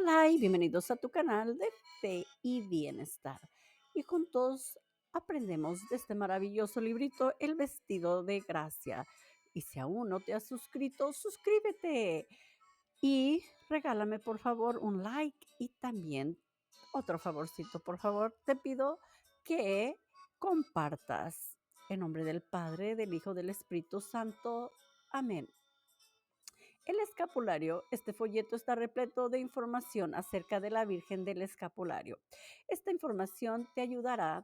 Hola y bienvenidos a tu canal de Fe y Bienestar. Y juntos aprendemos de este maravilloso librito, El vestido de gracia. Y si aún no te has suscrito, suscríbete y regálame por favor un like y también otro favorcito, por favor, te pido que compartas. En nombre del Padre, del Hijo, del Espíritu Santo. Amén. El escapulario, este folleto está repleto de información acerca de la Virgen del Escapulario. Esta información te ayudará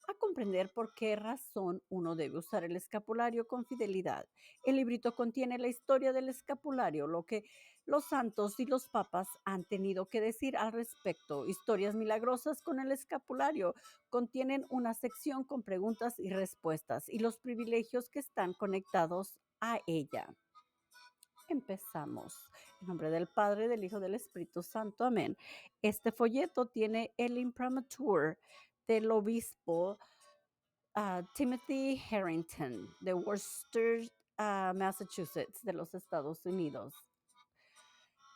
a comprender por qué razón uno debe usar el escapulario con fidelidad. El librito contiene la historia del escapulario, lo que los santos y los papas han tenido que decir al respecto. Historias milagrosas con el escapulario contienen una sección con preguntas y respuestas y los privilegios que están conectados a ella. Empezamos. En nombre del Padre, del Hijo, del Espíritu Santo. Amén. Este folleto tiene el imprimatur del obispo Timothy Harrington de Worcester, Massachusetts, de los Estados Unidos.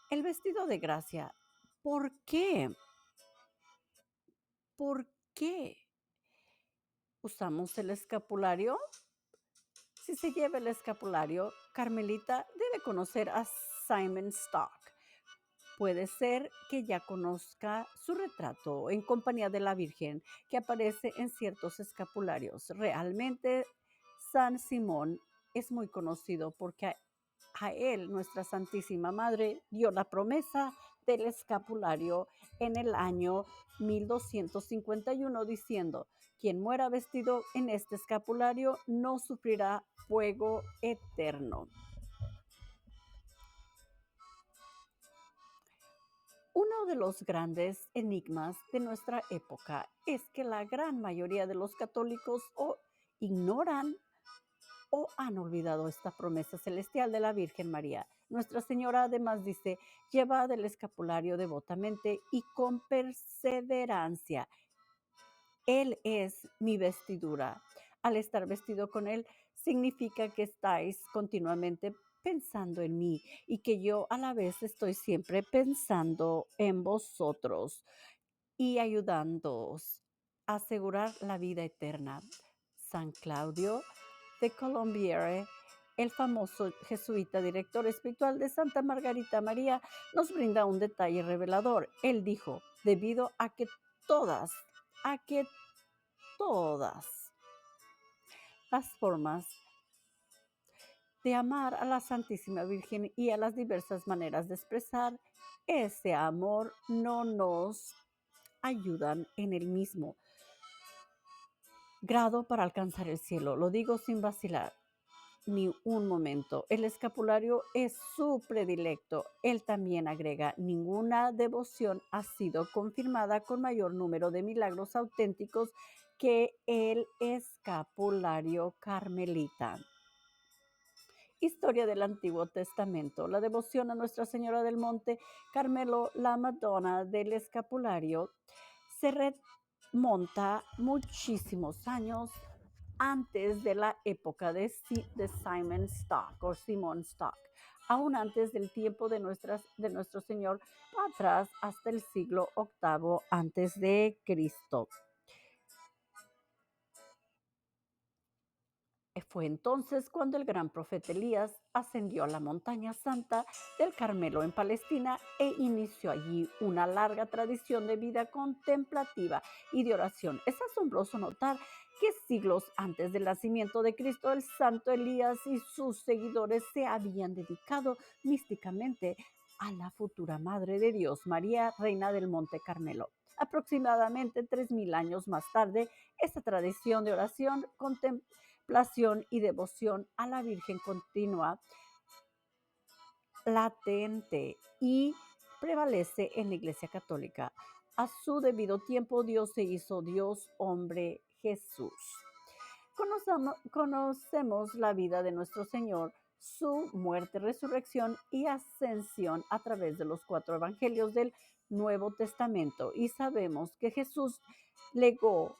El vestido de gracia. ¿Por qué? ¿Por qué usamos el escapulario? Si se lleva el escapulario, Carmelita debe conocer a Simon Stock. Puede ser que ya conozca su retrato en compañía de la Virgen que aparece en ciertos escapularios. Realmente, San Simón es muy conocido porque a él nuestra Santísima Madre dio la promesa del escapulario en el año 1251 diciendo, quien muera vestido en este escapulario no sufrirá fuego eterno. Uno de los grandes enigmas de nuestra época es que la gran mayoría de los católicos o ignoran o han olvidado esta promesa celestial de la Virgen María. Nuestra Señora además dice, llevad el escapulario devotamente y con perseverancia. Él es mi vestidura. Al estar vestido con Él significa que estáis continuamente pensando en mí y que yo a la vez estoy siempre pensando en vosotros y ayudándoos a asegurar la vida eterna. San Claudio de Colombiere, el famoso jesuita director espiritual de Santa Margarita María, nos brinda un detalle revelador. Él dijo, debido a que todas las formas de amar a la Santísima Virgen y a las diversas maneras de expresar ese amor no nos ayudan en el mismo grado para alcanzar el cielo. Lo digo sin vacilar ni un momento. El escapulario es su predilecto. Él también agrega, ninguna devoción ha sido confirmada con mayor número de milagros auténticos que el escapulario carmelita. Historia del Antiguo Testamento. La devoción a Nuestra Señora del Monte Carmelo, la Madonna del Escapulario, se remonta muchísimos años antes de la época de Simon Stock o Simon Stock, aún antes del tiempo de nuestro Señor, atrás hasta el siglo VIII antes de Cristo. Fue entonces cuando el gran profeta Elías ascendió a la montaña santa del Carmelo en Palestina e inició allí una larga tradición de vida contemplativa y de oración. Es asombroso notar que siglos antes del nacimiento de Cristo, el santo Elías y sus seguidores se habían dedicado místicamente a la futura Madre de Dios, María, Reina del Monte Carmelo. Aproximadamente 3000 años más tarde, esta tradición de oración contemplación y devoción a la Virgen continua, latente y prevalece en la Iglesia Católica. A su debido tiempo, Dios se hizo Dios, hombre, Jesús. Conocemos la vida de nuestro Señor, su muerte, resurrección y ascensión a través de los 4 evangelios del Nuevo Testamento y sabemos que Jesús legó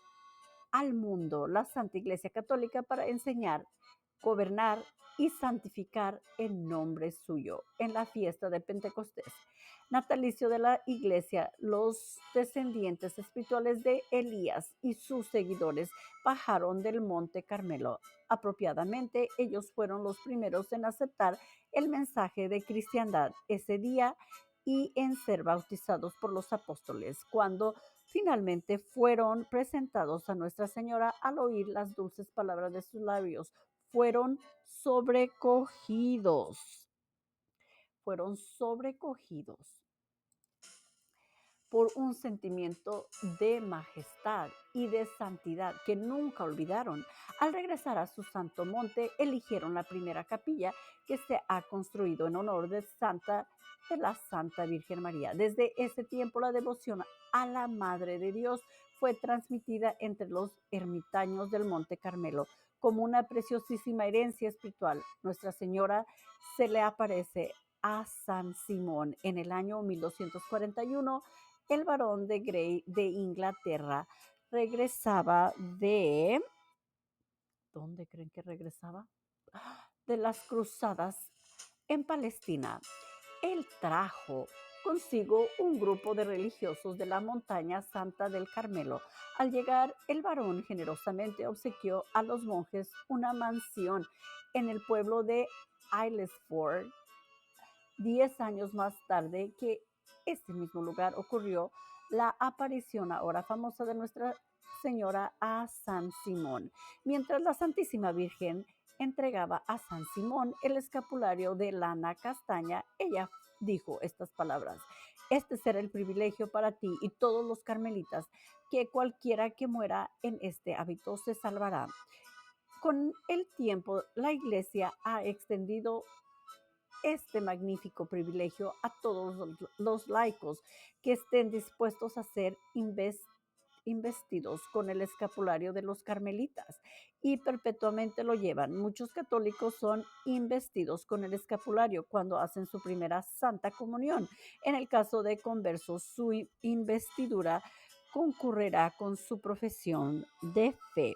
al mundo la Santa Iglesia Católica para enseñar gobernar y santificar el nombre suyo en la fiesta de Pentecostés. Natalicio de la iglesia, los descendientes espirituales de Elías y sus seguidores bajaron del monte Carmelo. Apropiadamente, ellos fueron los primeros en aceptar el mensaje de cristiandad ese día y en ser bautizados por los apóstoles. Cuando finalmente fueron presentados a Nuestra Señora al oír las dulces palabras de sus labios, fueron sobrecogidos, fueron sobrecogidos por un sentimiento de majestad y de santidad que nunca olvidaron. Al regresar a su santo monte, eligieron la primera capilla que se ha construido en honor de la Santa Virgen María. Desde ese tiempo, la devoción a la Madre de Dios fue transmitida entre los ermitaños del Monte Carmelo como una preciosísima herencia espiritual. Nuestra Señora se le aparece a San Simón en el año 1241. El barón de Grey de Inglaterra regresaba de... ¿Dónde creen que regresaba? De las cruzadas en Palestina. Él trajo consigo un grupo de religiosos de la montaña santa del Carmelo. Al llegar, el varón generosamente obsequió a los monjes una mansión en el pueblo de Aylesford. 10 años más tarde que este mismo lugar ocurrió la aparición ahora famosa de Nuestra Señora a San Simón. Mientras la Santísima Virgen entregaba a San Simón el escapulario de lana castaña, ella dijo estas palabras: este será el privilegio para ti y todos los carmelitas, que cualquiera que muera en este hábito se salvará. Con el tiempo, la Iglesia ha extendido este magnífico privilegio a todos los laicos que estén dispuestos a ser investidos con el escapulario de los carmelitas y perpetuamente lo llevan. Muchos católicos son investidos con el escapulario cuando hacen su primera santa comunión. En el caso de conversos, su investidura concurrirá con su profesión de fe.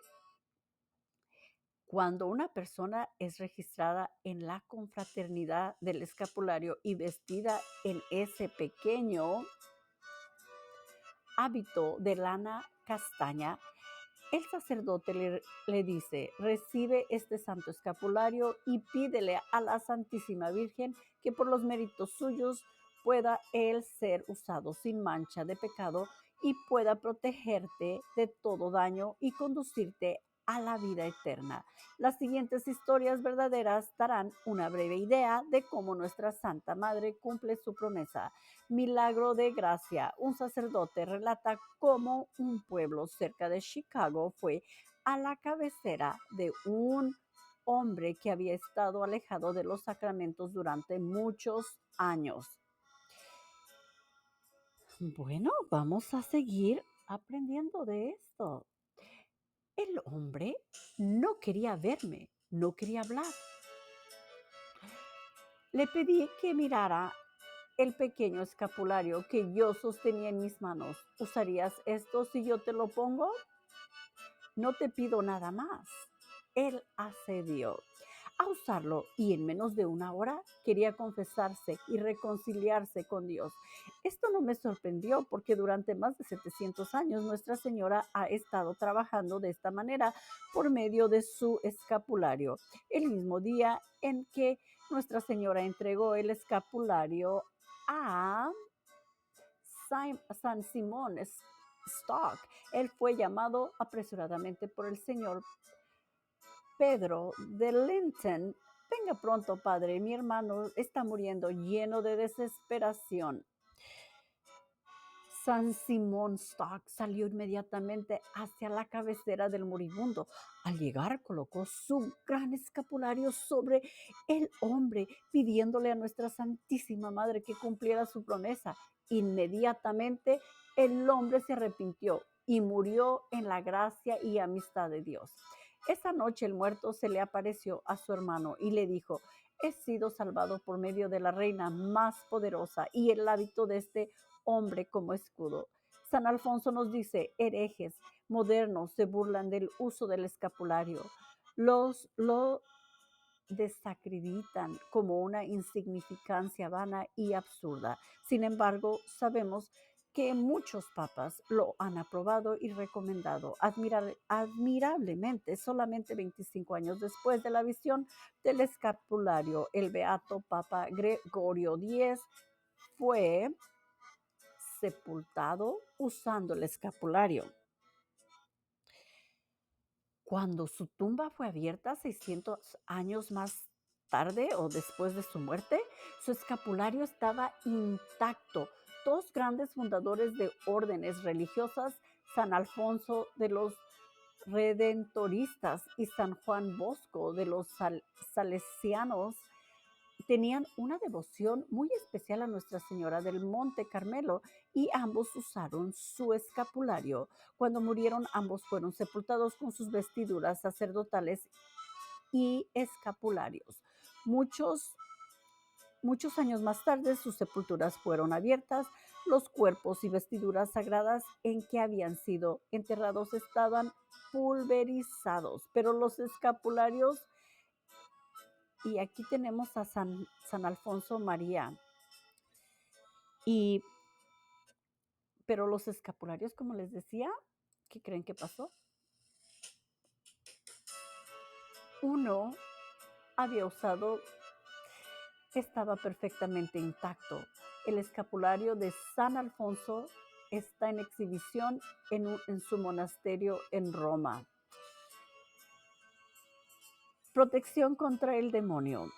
Cuando una persona es registrada en la confraternidad del escapulario y vestida en ese pequeño hábito de lana castaña, el sacerdote le dice: recibe este santo escapulario y pídele a la Santísima Virgen que por los méritos suyos pueda él ser usado sin mancha de pecado y pueda protegerte de todo daño y conducirte a la vida eterna. Las siguientes historias verdaderas darán una breve idea de cómo nuestra Santa Madre cumple su promesa. Milagro de gracia. Un sacerdote relata cómo un pueblo cerca de Chicago fue a la cabecera de un hombre que había estado alejado de los sacramentos durante muchos años. Bueno, vamos a seguir aprendiendo de esto. El hombre no quería verme, no quería hablar. Le pedí que mirara el pequeño escapulario que yo sostenía en mis manos. ¿Usarías esto si yo te lo pongo? No te pido nada más. Él accedió a usarlo y en menos de una hora quería confesarse y reconciliarse con Dios. Esto no me sorprendió porque durante más de 700 años Nuestra Señora ha estado trabajando de esta manera por medio de su escapulario. El mismo día en que Nuestra Señora entregó el escapulario a San Simón Stock, él fue llamado apresuradamente por el señor Pedro de Linton. Venga pronto, padre, mi hermano está muriendo, lleno de desesperación. San Simón Stock salió inmediatamente hacia la cabecera del moribundo. Al llegar, colocó su gran escapulario sobre el hombre, pidiéndole a Nuestra Santísima Madre que cumpliera su promesa. Inmediatamente el hombre se arrepintió y murió en la gracia y amistad de Dios. Esa noche el muerto se le apareció a su hermano y le dijo: he sido salvado por medio de la reina más poderosa y el hábito de este hombre como escudo. San Alfonso nos dice: herejes modernos se burlan del uso del escapulario. Los desacreditan como una insignificancia vana y absurda. Sin embargo, sabemos que muchos papas lo han aprobado y recomendado admirablemente solamente 25 años después de la visión del escapulario. El beato Papa Gregorio X fue sepultado usando el escapulario. Cuando su tumba fue abierta 600 años más tarde o después de su muerte, su escapulario estaba intacto. Dos grandes fundadores de órdenes religiosas, San Alfonso de los Redentoristas y San Juan Bosco de los Salesianos, tenían una devoción muy especial a Nuestra Señora del Monte Carmelo y ambos usaron su escapulario. Cuando murieron, ambos fueron sepultados con sus vestiduras sacerdotales y escapularios. Muchos años más tarde, sus sepulturas fueron abiertas. Los cuerpos y vestiduras sagradas en que habían sido enterrados estaban pulverizados, pero los escapularios, y aquí tenemos a San Alfonso María, pero los escapularios, como les decía, ¿qué creen que pasó? Uno había usado, estaba perfectamente intacto. El escapulario de San Alfonso está en exhibición en su monasterio en Roma. Protección contra el demonio.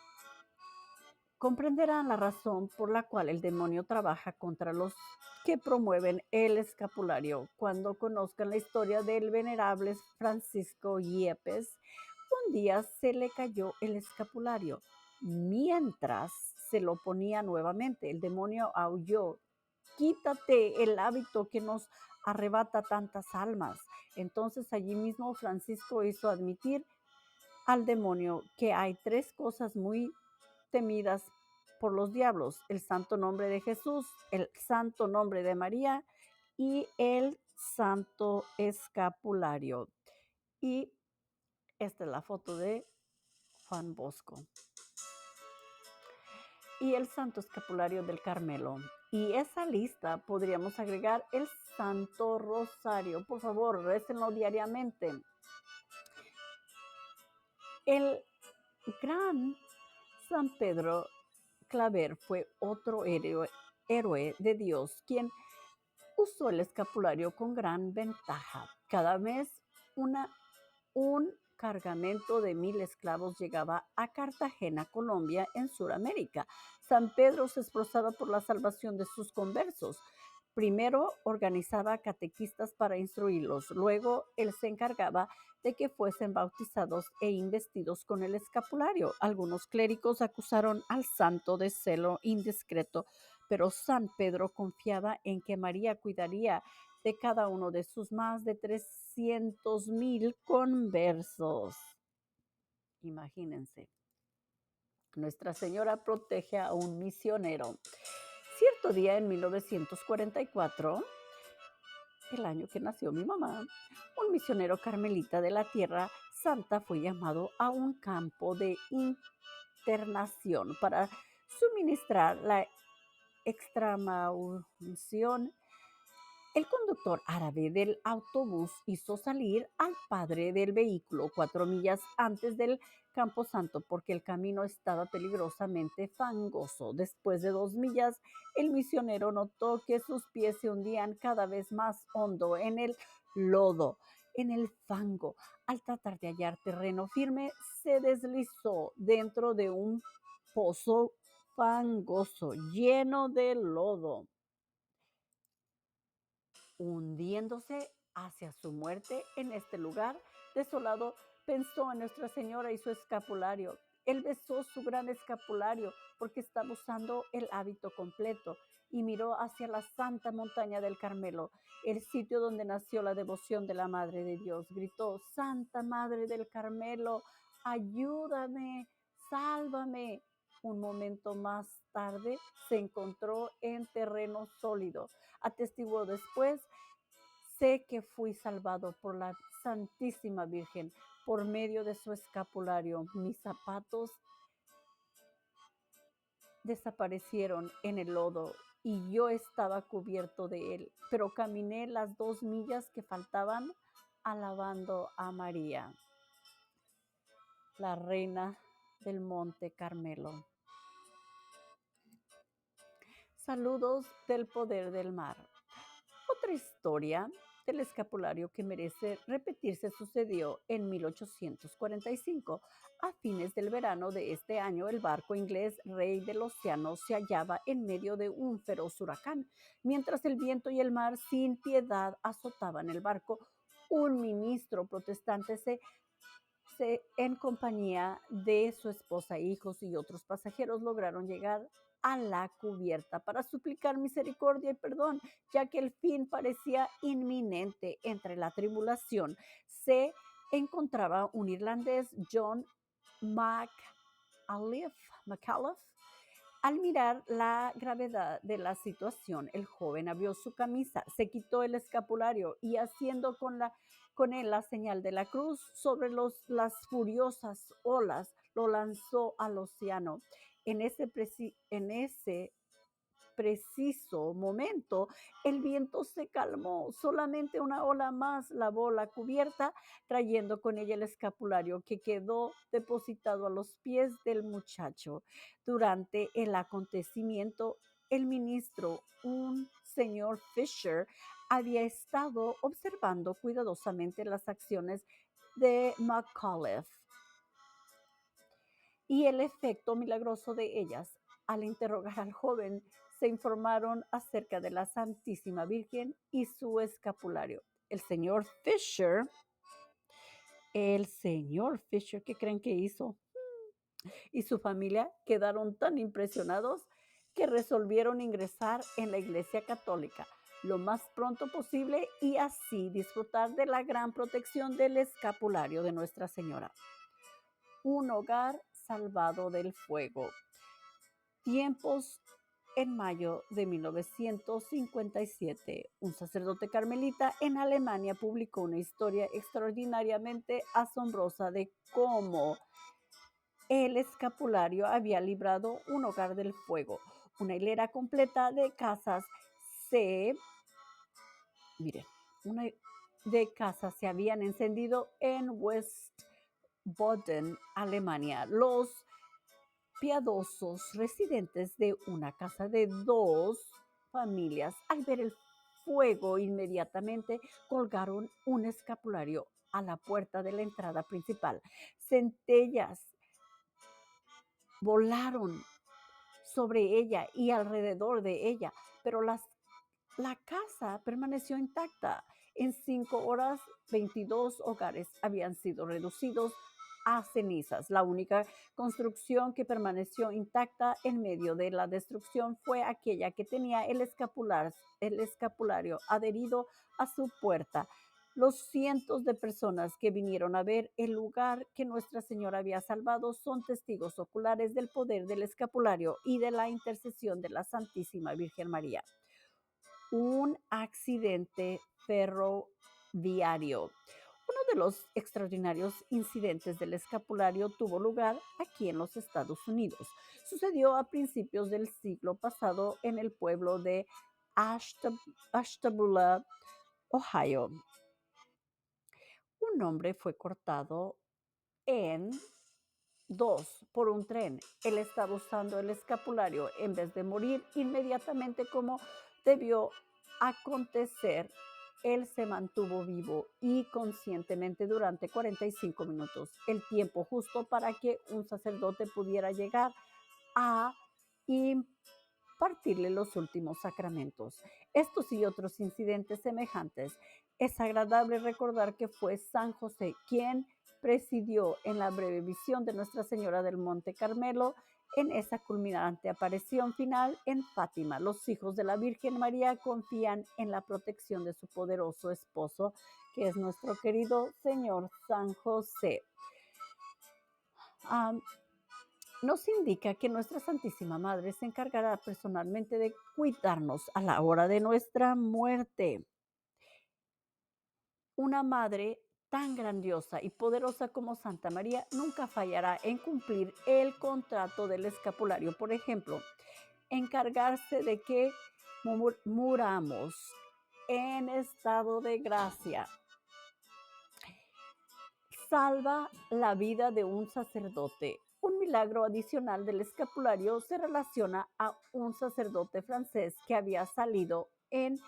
Comprenderán la razón por la cual el demonio trabaja contra los que promueven el escapulario. Cuando conozcan la historia del venerable Francisco Yepes, un día se le cayó el escapulario. Mientras se lo ponía nuevamente, el demonio aulló: quítate el hábito que nos arrebata tantas almas. Entonces allí mismo Francisco hizo admitir al demonio que hay tres cosas muy temidas por los diablos: el santo nombre de Jesús, el santo nombre de María y el santo escapulario. Y esta es la foto de Juan Bosco y el santo escapulario del Carmelo. Y esa lista podríamos agregar el Santo Rosario. Por favor, récenlo diariamente. El gran San Pedro Claver fue otro héroe de Dios, quien usó el escapulario con gran ventaja. Cada mes un cargamento de 1,000 esclavos llegaba a Cartagena, Colombia, en Sudamérica. San Pedro se esforzaba por la salvación de sus conversos. Primero organizaba catequistas para instruirlos, luego él se encargaba de que fuesen bautizados e investidos con el escapulario. Algunos clérigos acusaron al santo de celo indiscreto, pero San Pedro confiaba en que María cuidaría de cada uno de sus más de 300,000 conversos. Imagínense, Nuestra Señora protege a un misionero. Cierto día en 1944, el año que nació mi mamá, un misionero carmelita de la Tierra Santa fue llamado a un campo de internación para suministrar la extremaunción. El conductor árabe del autobús hizo salir al padre del vehículo 4 millas antes del camposanto porque el camino estaba peligrosamente fangoso. Después de 2 millas, el misionero notó que sus pies se hundían cada vez más hondo en el lodo, en el fango. Al tratar de hallar terreno firme, se deslizó dentro de un pozo fangoso lleno de lodo, hundiéndose hacia su muerte en este lugar desolado. Pensó en Nuestra Señora y su escapulario. Él besó su gran escapulario porque estaba usando el hábito completo y miró hacia la santa montaña del Carmelo, el sitio donde nació la devoción de la Madre de Dios. Gritó: Santa Madre del Carmelo, ayúdame, sálvame. Un momento más tarde se encontró en terreno sólido. Atestiguó después: Sé que fui salvado por la Santísima Virgen por medio de su escapulario. Mis zapatos desaparecieron en el lodo y yo estaba cubierto de él, pero caminé las 2 millas que faltaban alabando a María, la reina del Monte Carmelo. Saludos del poder del mar. Otra historia del escapulario que merece repetirse sucedió en 1845. A fines del verano de este año, el barco inglés Rey del Océano se hallaba en medio de un feroz huracán. Mientras el viento y el mar sin piedad azotaban el barco, un ministro protestante en compañía de su esposa, hijos y otros pasajeros lograron llegar a la cubierta para suplicar misericordia y perdón, ya que el fin parecía inminente. Entre la tribulación se encontraba un irlandés, John McAuliffe. Al mirar la gravedad de la situación, el joven abrió su camisa, se quitó el escapulario y haciendo con él la señal de la cruz sobre las furiosas olas, lo lanzó al océano. En ese preciso momento, el viento se calmó. Solamente una ola más lavó la cubierta, trayendo con ella el escapulario que quedó depositado a los pies del muchacho. Durante el acontecimiento, el ministro, un señor Fisher, había estado observando cuidadosamente las acciones de McAuliffe y el efecto milagroso de ellas. Al interrogar al joven, se informaron acerca de la Santísima Virgen y su escapulario. El señor Fisher, ¿qué creen que hizo? Y su familia quedaron tan impresionados que resolvieron ingresar en la Iglesia Católica lo más pronto posible y así disfrutar de la gran protección del escapulario de Nuestra Señora. Un hogar salvado del fuego. Tiempos en mayo de 1957, un sacerdote carmelita en Alemania publicó una historia extraordinariamente asombrosa de cómo el escapulario había librado un hogar del fuego. Una hilera completa de casas se, miren, una de casas se habían encendido en West Baden, Alemania. Los piadosos residentes de una casa de 2 familias, al ver el fuego, inmediatamente colgaron un escapulario a la puerta de la entrada principal. Centellas volaron sobre ella y alrededor de ella, pero la casa permaneció intacta. En 5 horas, 22 hogares habían sido reducidos a cenizas. La única construcción que permaneció intacta en medio de la destrucción fue aquella que tenía el escapulario adherido a su puerta. Los cientos de personas que vinieron a ver el lugar que Nuestra Señora había salvado son testigos oculares del poder del escapulario y de la intercesión de la Santísima Virgen María. Un accidente ferroviario. Uno de los extraordinarios incidentes del escapulario tuvo lugar aquí en los Estados Unidos. Sucedió a principios del siglo pasado en el pueblo de Ashtabula, Ohio. Un hombre fue cortado en dos por un tren. Él estaba usando el escapulario en vez de morir inmediatamente como debió acontecer. Él se mantuvo vivo y conscientemente durante 45 minutos, el tiempo justo para que un sacerdote pudiera llegar a impartirle los últimos sacramentos. Estos y otros incidentes semejantes, es agradable recordar que fue San José quien presidió en la breve visión de Nuestra Señora del Monte Carmelo en esa culminante aparición final en Fátima. Los hijos de la Virgen María confían en la protección de su poderoso esposo, que es nuestro querido Señor San José. Nos indica que nuestra Santísima Madre se encargará personalmente de cuidarnos a la hora de nuestra muerte. Una madre tan grandiosa y poderosa como Santa María nunca fallará en cumplir el contrato del escapulario. Por ejemplo, encargarse de que muramos en estado de gracia. Salva la vida de un sacerdote. Un milagro adicional del escapulario se relaciona a un sacerdote francés que había salido en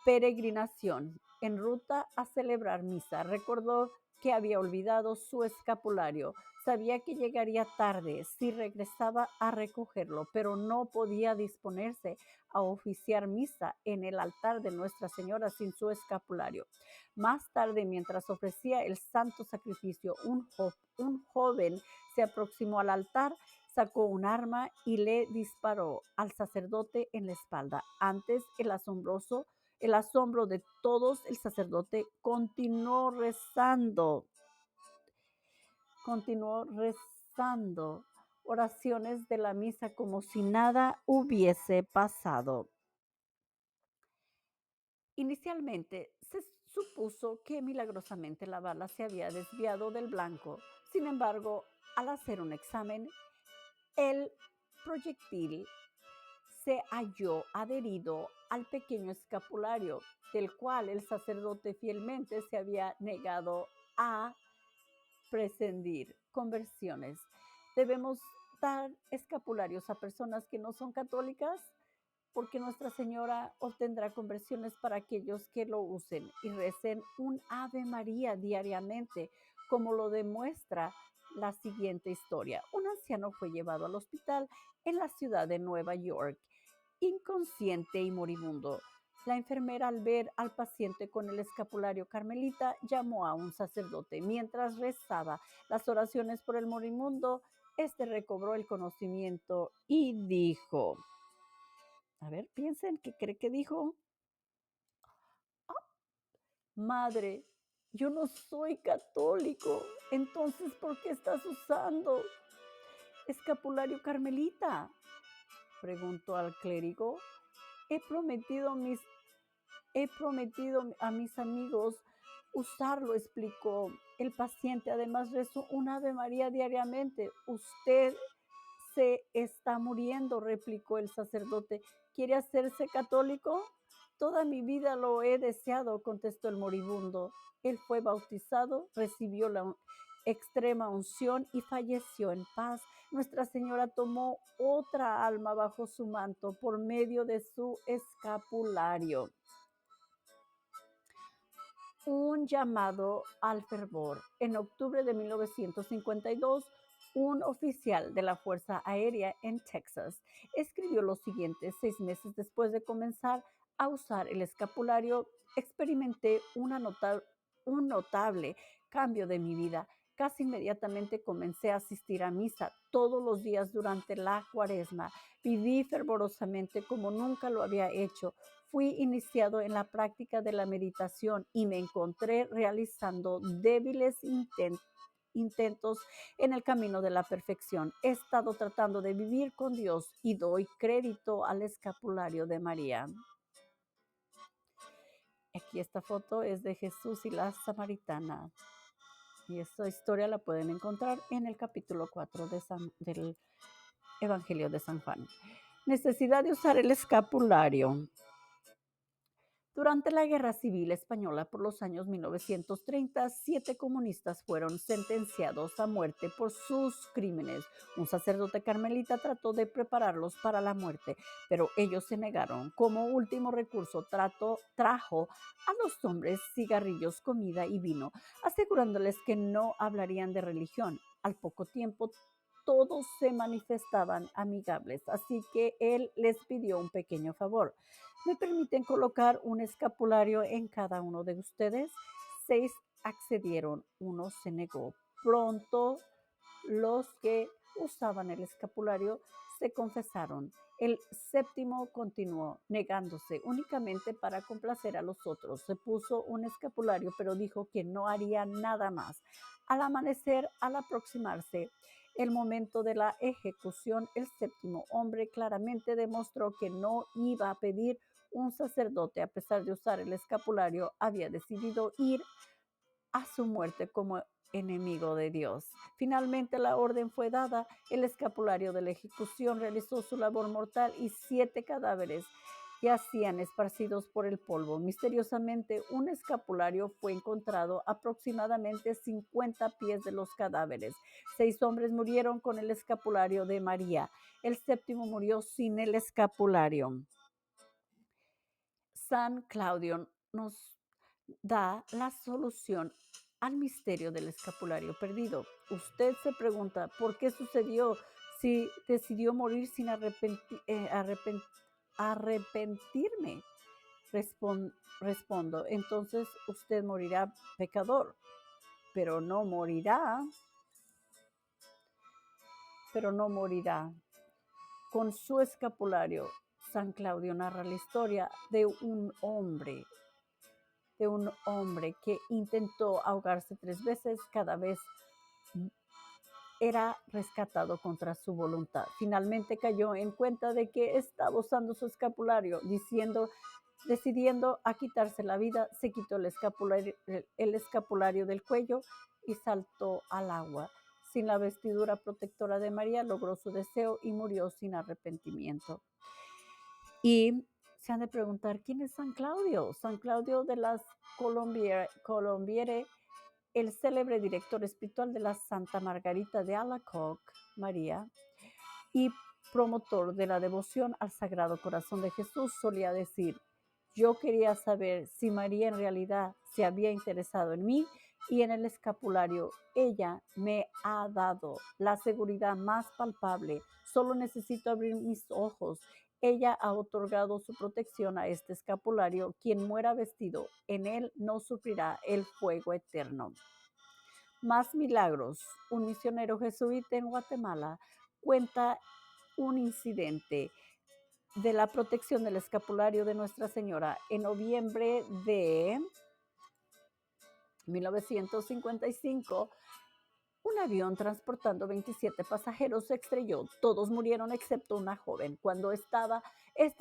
peregrinación en ruta a celebrar misa. Recordó que había olvidado su escapulario. Sabía que llegaría tarde si regresaba a recogerlo, pero no podía disponerse a oficiar misa en el altar de Nuestra Señora sin su escapulario. Más tarde, mientras ofrecía el santo sacrificio, un joven se aproximó al altar, sacó un arma y le disparó al sacerdote en la espalda. Antes, el asombro de todos, el sacerdote continuó rezando oraciones de la misa como si nada hubiese pasado. Inicialmente se supuso que milagrosamente la bala se había desviado del blanco. Sin embargo, al hacer un examen, el proyectil se halló adherido al pequeño escapulario, del cual el sacerdote fielmente se había negado a prescindir. Conversiones. Debemos dar escapularios a personas que no son católicas porque Nuestra Señora obtendrá conversiones para aquellos que lo usen y recen un Ave María diariamente, como lo demuestra la siguiente historia. Un anciano fue llevado al hospital en la ciudad de Nueva York, inconsciente y moribundo. La enfermera, al ver al paciente con el escapulario carmelita, llamó a un sacerdote. Mientras rezaba las oraciones por el moribundo, este recobró el conocimiento y dijo, a ver, piensen, ¿qué cree que dijo? Madre, yo no soy católico, entonces ¿por qué estás usando escapulario carmelita? Preguntó al clérigo. He prometido a mis, he prometido a mis amigos usarlo, explicó el paciente. Además rezó un Ave María diariamente. Usted se está muriendo, replicó el sacerdote. ¿Quiere hacerse católico? Toda mi vida lo he deseado, contestó el moribundo. Él fue bautizado, recibió la extrema unción y falleció en paz. Nuestra Señora tomó otra alma bajo su manto por medio de su escapulario. Un llamado al fervor. En octubre de 1952, un oficial de la Fuerza Aérea en Texas escribió lo siguiente: 6 meses después de comenzar a usar el escapulario, experimenté un notable cambio de mi vida. Casi inmediatamente comencé a asistir a misa todos los días durante la cuaresma. Viví fervorosamente como nunca lo había hecho. Fui iniciado en la práctica de la meditación y me encontré realizando débiles intentos en el camino de la perfección. He estado tratando de vivir con Dios y doy crédito al escapulario de María. Aquí esta foto es de Jesús y la samaritana. Y esta historia la pueden encontrar en el capítulo 4 del Evangelio de San Juan. Necesidad de usar el escapulario. Durante la Guerra Civil Española por los años 1930, 7 comunistas fueron sentenciados a muerte por sus crímenes. Un sacerdote carmelita trató de prepararlos para la muerte, pero ellos se negaron. Como último recurso, trajo a los hombres cigarrillos, comida y vino, asegurándoles que no hablarían de religión. Al poco tiempo, todos se manifestaban amigables, así que él les pidió un pequeño favor. ¿Me permiten colocar un escapulario en cada uno de ustedes? 6 accedieron, uno se negó. Pronto los que usaban el escapulario se confesaron. El séptimo continuó negándose únicamente para complacer a los otros. Se puso un escapulario, pero dijo que no haría nada más. Al amanecer, al aproximarse el momento de la ejecución, el séptimo hombre claramente demostró que no iba a pedir un sacerdote, a pesar de usar el escapulario, había decidido ir a su muerte como enemigo de Dios. Finalmente la orden fue dada, el escapulario de la ejecución realizó su labor mortal y 7 cadáveres yacían esparcidos por el polvo. Misteriosamente, un escapulario fue encontrado a aproximadamente 50 pies de los cadáveres. 6 hombres murieron con el escapulario de María. El séptimo murió sin el escapulario. San Claudio nos da la solución al misterio del escapulario perdido. Usted se pregunta, ¿por qué sucedió si decidió morir sin arrepentirme? Respondo, entonces usted morirá pecador, pero no morirá, Con su escapulario, San Claudio narra la historia de un hombre que intentó ahogarse 3 veces, cada vez era rescatado contra su voluntad. Finalmente cayó en cuenta de que estaba usando su escapulario, decidiendo a quitarse la vida, se quitó el escapulario del cuello y saltó al agua. Sin la vestidura protectora de María, logró su deseo y murió sin arrepentimiento. Y se han de preguntar, ¿quién es San Claudio? San Claudio de las Colombiere, el célebre director espiritual de la Santa Margarita de Alacoque, María, y promotor de la devoción al Sagrado Corazón de Jesús, solía decir, yo quería saber si María en realidad se había interesado en mí y en el escapulario. Ella me ha dado la seguridad más palpable. Solo necesito abrir mis ojos. Ella ha otorgado su protección a este escapulario. Quien muera vestido en él no sufrirá el fuego eterno. Más milagros. Un misionero jesuita en Guatemala cuenta un incidente de la protección del escapulario de Nuestra Señora. En noviembre de 1955, un avión transportando 27 pasajeros se estrelló. Todos murieron excepto una joven. Cuando esta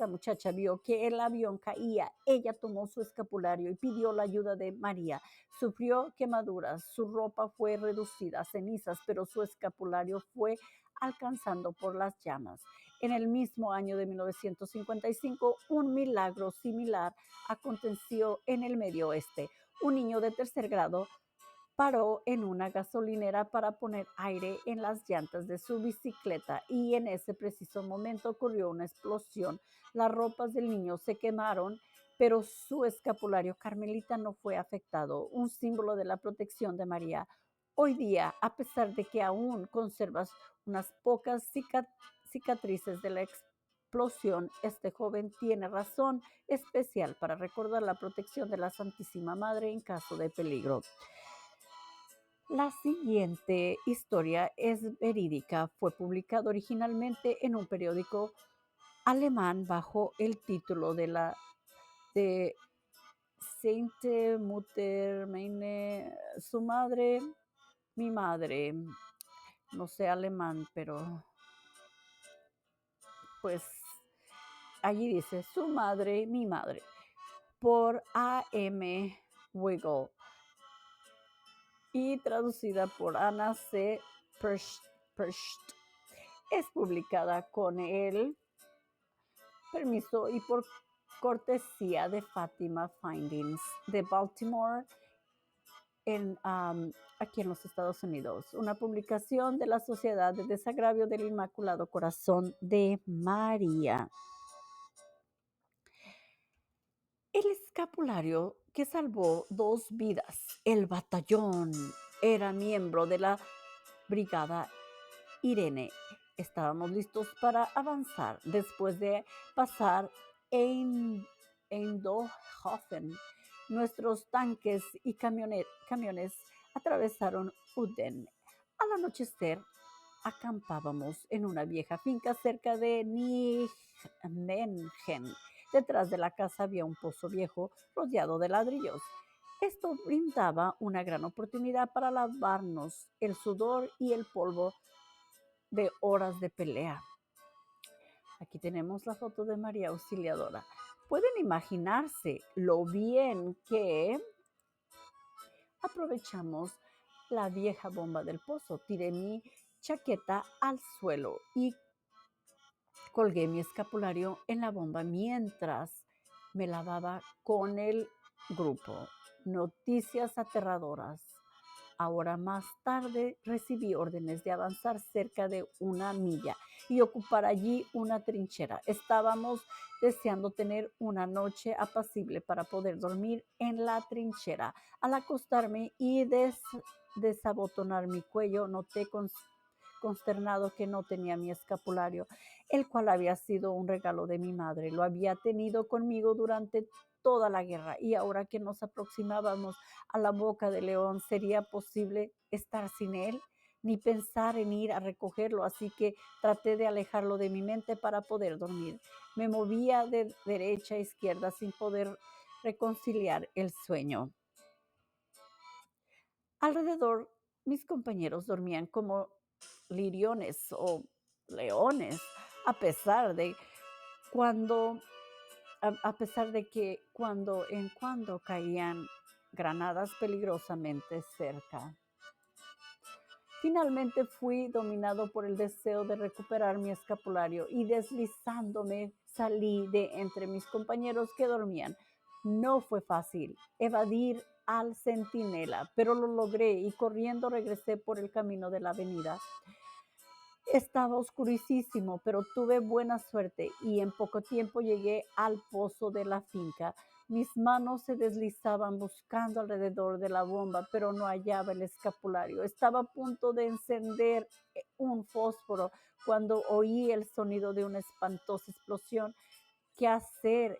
muchacha vio que el avión caía, ella tomó su escapulario y pidió la ayuda de María. Sufrió quemaduras, su ropa fue reducida a cenizas, pero su escapulario fue alcanzando por las llamas. En el mismo año de 1955, un milagro similar aconteció en el Medio Oeste. Un niño de 3er grado paró en una gasolinera para poner aire en las llantas de su bicicleta y en ese preciso momento ocurrió una explosión. Las ropas del niño se quemaron, pero su escapulario carmelita no fue afectado, un símbolo de la protección de María. Hoy día, a pesar de que aún conservas unas pocas cicatrices de la explosión, este joven tiene razón especial para recordar la protección de la Santísima Madre en caso de peligro. La siguiente historia es verídica. Fue publicado originalmente en un periódico alemán bajo el título de Sainte Mutter meine, su madre, mi madre. No sé alemán, pero pues allí dice su madre, mi madre, por A.M. Wiggle y traducida por Anna C. Perscht. Es publicada con el permiso y por cortesía de Fátima Findings de Baltimore, aquí en los Estados Unidos. Una publicación de la Sociedad de Desagravio del Inmaculado Corazón de María. El escapulario que salvó 2 vidas. El batallón era miembro de la Brigada Irene. Estábamos listos para avanzar. Después de pasar en Eindhoven, nuestros tanques y camiones atravesaron Uden. Al anochecer, acampábamos en una vieja finca cerca de Nijmegen. Detrás de la casa había un pozo viejo rodeado de ladrillos. Esto brindaba una gran oportunidad para lavarnos el sudor y el polvo de horas de pelea. Aquí tenemos la foto de María Auxiliadora. pueden imaginarse lo bien que aprovechamos la vieja bomba del pozo. Tiré mi chaqueta al suelo y colgué mi escapulario en la bomba mientras me lavaba con el grupo. Noticias aterradoras. Ahora más tarde recibí órdenes de avanzar cerca de 1 milla y ocupar allí una trinchera. Estábamos deseando tener una noche apacible para poder dormir en la trinchera. Al acostarme y desabotonar mi cuello, noté consternado que no tenía mi escapulario, el cual había sido un regalo de mi madre. Lo había tenido conmigo durante toda la guerra y ahora que nos aproximábamos a la boca del león, ¿sería posible estar sin él? Ni pensar en ir a recogerlo, así que traté de alejarlo de mi mente para poder dormir. Me movía de derecha a izquierda sin poder reconciliar el sueño. Alrededor, mis compañeros dormían como liriones o leones, a pesar de cuando a pesar de que cuando en cuando caían granadas peligrosamente cerca. Finalmente fui dominado por el deseo de recuperar mi escapulario y deslizándome salí de entre mis compañeros que dormían. No fue fácil evadir al centinela, pero lo logré y corriendo regresé por el camino de la avenida. Estaba oscurísimo, pero tuve buena suerte y en poco tiempo llegué al pozo de la finca. Mis manos se deslizaban buscando alrededor de la bomba, pero no hallaba el escapulario. Estaba a punto de encender un fósforo cuando oí el sonido de una espantosa explosión. ¿Qué hacer?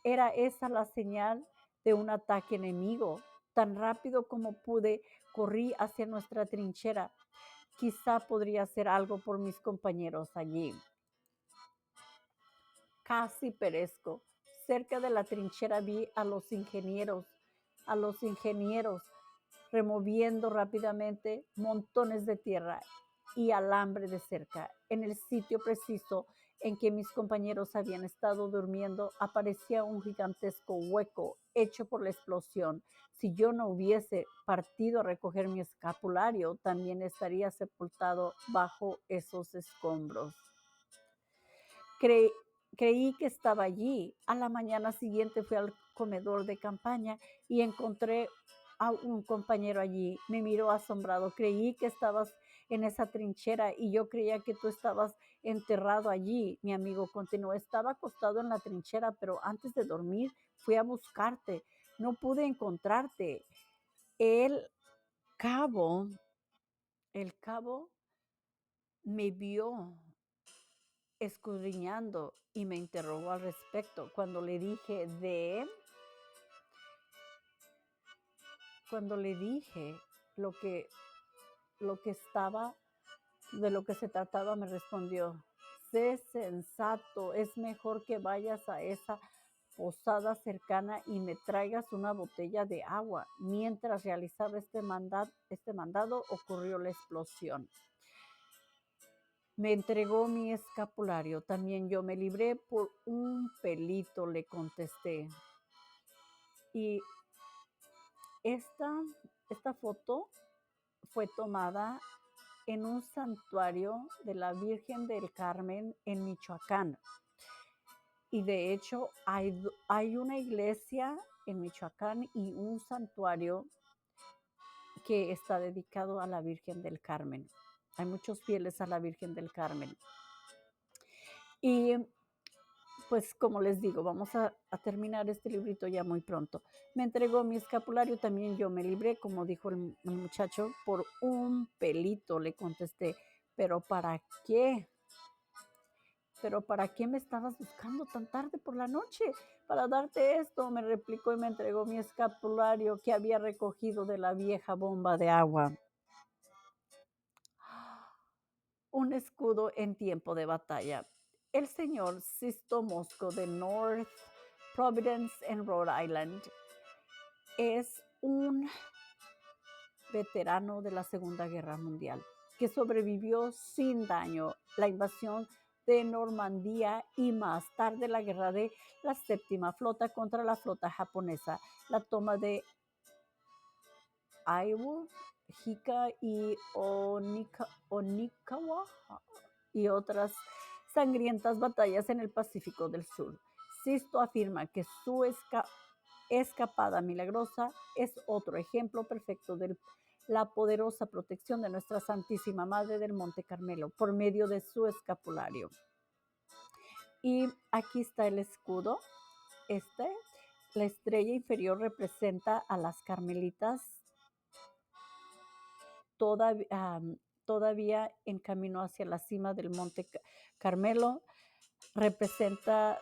¿Era esa la señal de un ataque enemigo? Tan rápido como pude, corrí hacia nuestra trinchera. Quizá podría hacer algo por mis compañeros allí. Casi perezco. Cerca de la trinchera vi a los ingenieros removiendo rápidamente montones de tierra y alambre de cerca. En el sitio preciso en que mis compañeros habían estado durmiendo aparecía un gigantesco hueco hecho por la explosión. Si yo no hubiese partido a recoger mi escapulario, también estaría sepultado bajo esos escombros. Cre- Creí que estaba allí. A la mañana siguiente fui al comedor de campaña y encontré a un compañero allí. Me miró asombrado. Creí que estabas en esa trinchera y yo creía que tú estabas enterrado allí. Mi amigo continuó. Estaba acostado en la trinchera, pero antes de dormir fui a buscarte. No pude encontrarte. El cabo, el cabo me vio escudriñando y me interrogó al respecto. Cuando le dije lo que, lo que estaba, de lo que se trataba, me respondió: sé sensato, es mejor que vayas a esa posada cercana y me traigas una botella de agua. Mientras realizaba este mandado, ocurrió la explosión. Me entregó mi escapulario. También yo me libré por un pelito, le contesté. Y esta foto fue tomada en un santuario de la Virgen del Carmen en Michoacán. Y de hecho hay una iglesia en Michoacán y un santuario que está dedicado a la Virgen del Carmen. Hay muchos fieles a la Virgen del Carmen. Y pues como les digo, vamos a terminar este librito ya muy pronto. Me entregó mi escapulario, también yo me libré, como dijo el muchacho, por un pelito, le contesté. ¿Pero para qué? ¿Pero para qué me estabas buscando tan tarde por la noche? Para darte esto, me replicó y me entregó mi escapulario que había recogido de la vieja bomba de agua. Un escudo en tiempo de batalla. El señor Sisto Mosco de North Providence en Rhode Island es un veterano de la Segunda Guerra Mundial que sobrevivió sin daño la invasión de Normandía y más tarde la guerra de la séptima flota contra la flota japonesa, la toma de Iwo Jika y Onikawa y otras sangrientas batallas en el Pacífico del Sur. Sisto afirma que su escapada milagrosa es otro ejemplo perfecto de la poderosa protección de nuestra Santísima Madre del Monte Carmelo por medio de su escapulario. Y aquí está el escudo. La estrella inferior representa a las carmelitas todavía en camino hacia la cima del Monte Carmelo. Representa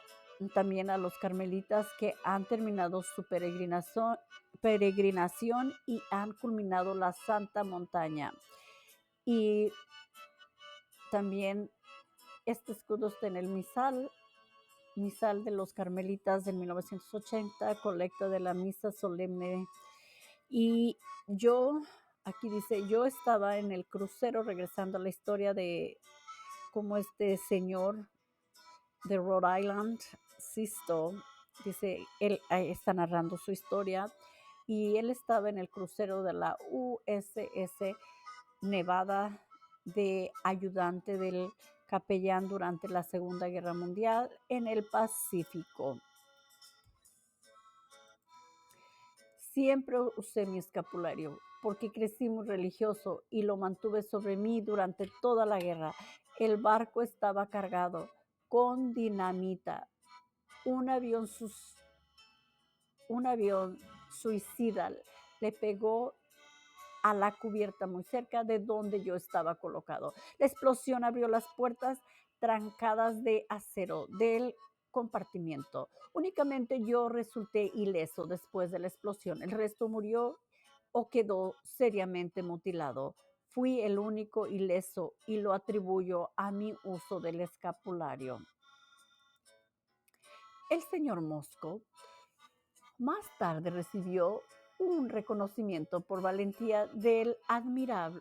también a los carmelitas que han terminado su peregrinación y han culminado la Santa Montaña. Y también este escudo está en el misal de los carmelitas del 1980, colecta de la misa solemne. Y aquí dice, yo estaba en el crucero regresando a la historia de cómo este señor de Rhode Island, Sisto, dice, él está narrando su historia y él estaba en el crucero de la USS Nevada de ayudante del capellán durante la Segunda Guerra Mundial en el Pacífico. Siempre usé mi escapulario porque crecí muy religioso y lo mantuve sobre mí durante toda la guerra. El barco estaba cargado con dinamita. Un avión suicida le pegó a la cubierta muy cerca de donde yo estaba colocado. La explosión abrió las puertas trancadas de acero del compartimiento. Únicamente yo resulté ileso después de la explosión. El resto murió o quedó seriamente mutilado. Fui el único ileso y lo atribuyo a mi uso del escapulario. El señor Mosco más tarde recibió un reconocimiento por valentía del almirante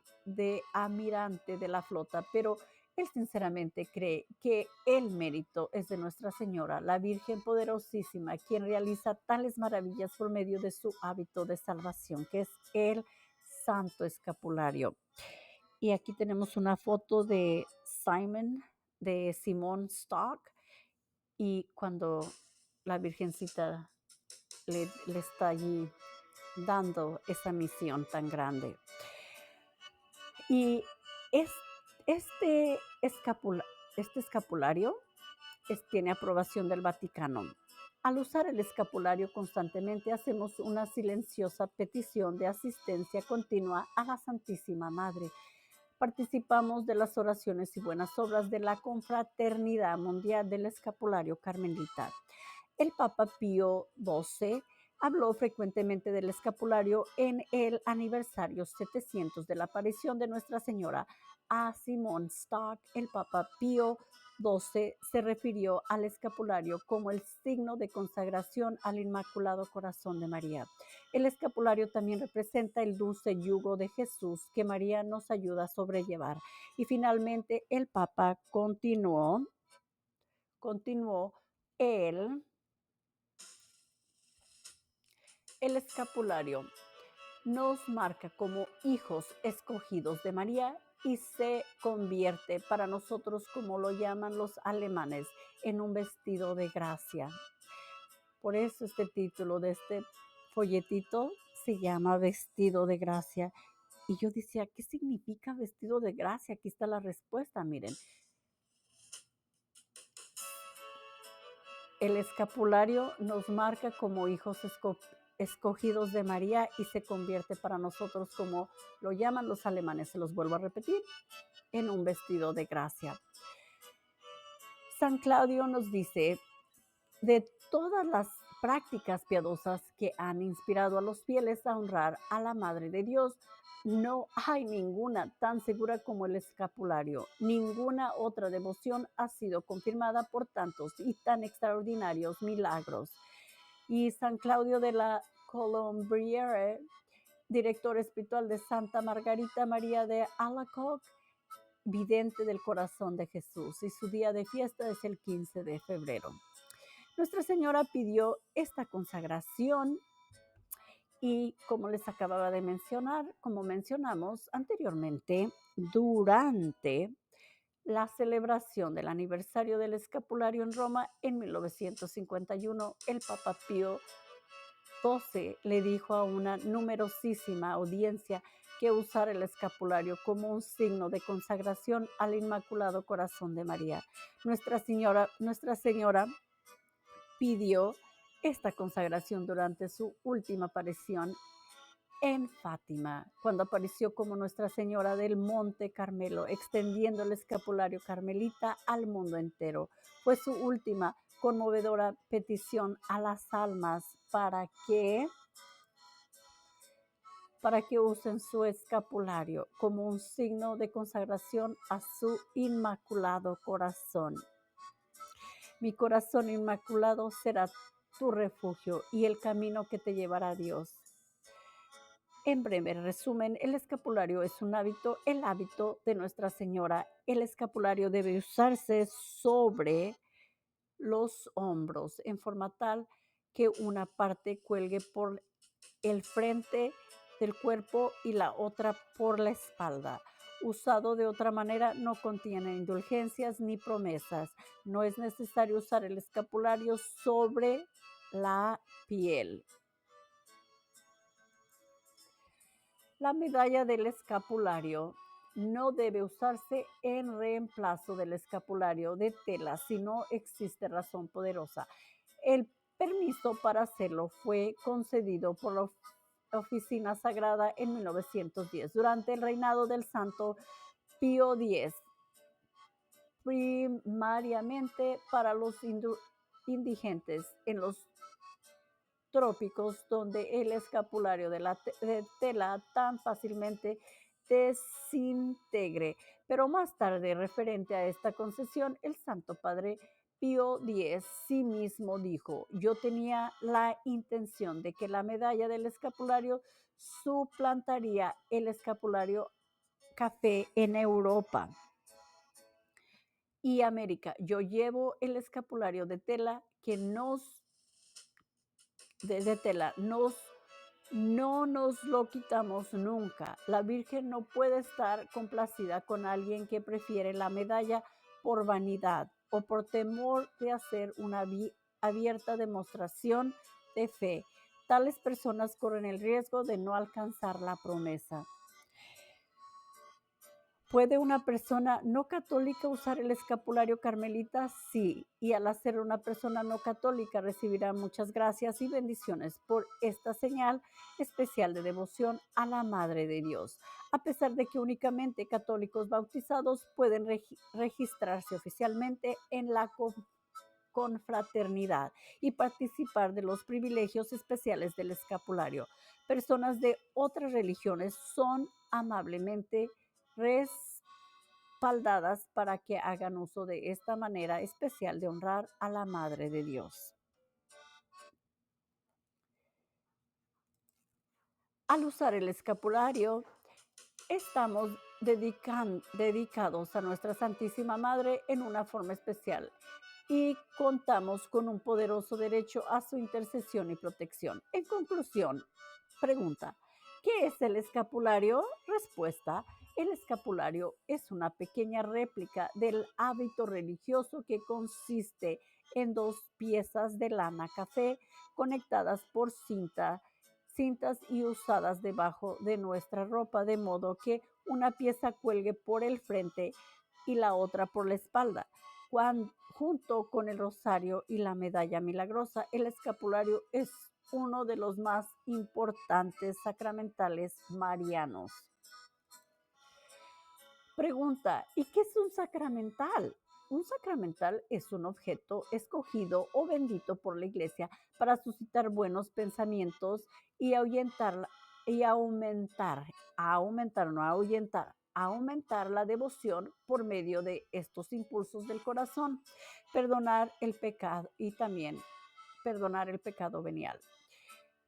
de la flota, pero él sinceramente cree que el mérito es de Nuestra Señora, la Virgen Poderosísima, quien realiza tales maravillas por medio de su hábito de salvación, que es el Santo Escapulario. Y aquí tenemos una foto de Simon Stock, y cuando la Virgencita le está allí dando esa misión tan grande. Y este escapulario tiene aprobación del Vaticano. Al usar el escapulario constantemente hacemos una silenciosa petición de asistencia continua a la Santísima Madre. Participamos de las oraciones y buenas obras de la Confraternidad Mundial del Escapulario Carmelita. El Papa Pío XII habló frecuentemente del escapulario en el aniversario 700 de la aparición de Nuestra Señora. A Simon Stock, el Papa Pío XII se refirió al escapulario como el signo de consagración al Inmaculado Corazón de María. El escapulario también representa el dulce yugo de Jesús que María nos ayuda a sobrellevar. Y finalmente el Papa continuó el escapulario nos marca como hijos escogidos de María y se convierte para nosotros, como lo llaman los alemanes, en un vestido de gracia. Por eso este título de este folletito se llama Vestido de Gracia. Y yo decía, ¿qué significa vestido de gracia? Aquí está la respuesta, miren. El escapulario nos marca como hijos escogidos de María y se convierte para nosotros, como lo llaman los alemanes, se los vuelvo a repetir, en un vestido de gracia. San Claudio nos dice, de todas las prácticas piadosas que han inspirado a los fieles a honrar a la Madre de Dios, no hay ninguna tan segura como el escapulario. Ninguna otra devoción ha sido confirmada por tantos y tan extraordinarios milagros. Y San Claudio de la Colombiere, director espiritual de Santa Margarita María de Alacoque, vidente del corazón de Jesús y su día de fiesta es el 15 de febrero. Nuestra Señora pidió esta consagración y como les acababa de mencionar, como mencionamos anteriormente, durante la celebración del aniversario del escapulario en Roma en 1951, el Papa Pío XII le dijo a una numerosísima audiencia que usar el escapulario como un signo de consagración al Inmaculado Corazón de María. Nuestra Señora pidió esta consagración durante su última aparición en Fátima, cuando apareció como Nuestra Señora del Monte Carmelo, extendiendo el escapulario carmelita al mundo entero. Fue su última conmovedora petición a las almas para que usen su escapulario como un signo de consagración a su inmaculado corazón. Mi corazón inmaculado será tu refugio y el camino que te llevará a Dios. En breve resumen, el escapulario es un hábito, el hábito de Nuestra Señora. El escapulario debe usarse sobre los hombros en forma tal que una parte cuelgue por el frente del cuerpo y la otra por la espalda. Usado de otra manera no contiene indulgencias ni promesas. No es necesario usar el escapulario sobre la piel. La medalla del escapulario no debe usarse en reemplazo del escapulario de tela si no existe razón poderosa. El permiso para hacerlo fue concedido por la Oficina Sagrada en 1910, durante el reinado del Santo Pío X, primariamente para los indigentes en los trópicos, donde el escapulario de tela tan fácilmente desintegre. Pero más tarde, referente a esta concesión, el Santo Padre Pío X sí mismo dijo: yo tenía la intención de que la medalla del escapulario suplantaría el escapulario café en Europa y América. Yo llevo el escapulario de tela que no nos lo quitamos nunca. La Virgen no puede estar complacida con alguien que prefiere la medalla por vanidad o por temor de hacer una abierta demostración de fe. Tales personas corren el riesgo de no alcanzar la promesa. ¿Puede una persona no católica usar el escapulario carmelita? Sí, y al hacer una persona no católica recibirá muchas gracias y bendiciones por esta señal especial de devoción a la Madre de Dios. A pesar de que únicamente católicos bautizados pueden registrarse oficialmente en la confraternidad y participar de los privilegios especiales del escapulario. Personas de otras religiones son amablemente respaldadas para que hagan uso de esta manera especial de honrar a la Madre de Dios. Al usar el escapulario, estamos dedicados a nuestra Santísima Madre en una forma especial y contamos con un poderoso derecho a su intercesión y protección. En conclusión, pregunta: ¿qué es el escapulario? Respuesta: el escapulario es una pequeña réplica del hábito religioso que consiste en dos piezas de lana café conectadas por cintas y usadas debajo de nuestra ropa, de modo que una pieza cuelgue por el frente y la otra por la espalda. Junto con el rosario y la medalla milagrosa, el escapulario es uno de los más importantes sacramentales marianos. Pregunta: ¿y qué es un sacramental? Un sacramental es un objeto escogido o bendito por la Iglesia para suscitar buenos pensamientos y aumentar la devoción por medio de estos impulsos del corazón, perdonar el pecado y también perdonar el pecado venial.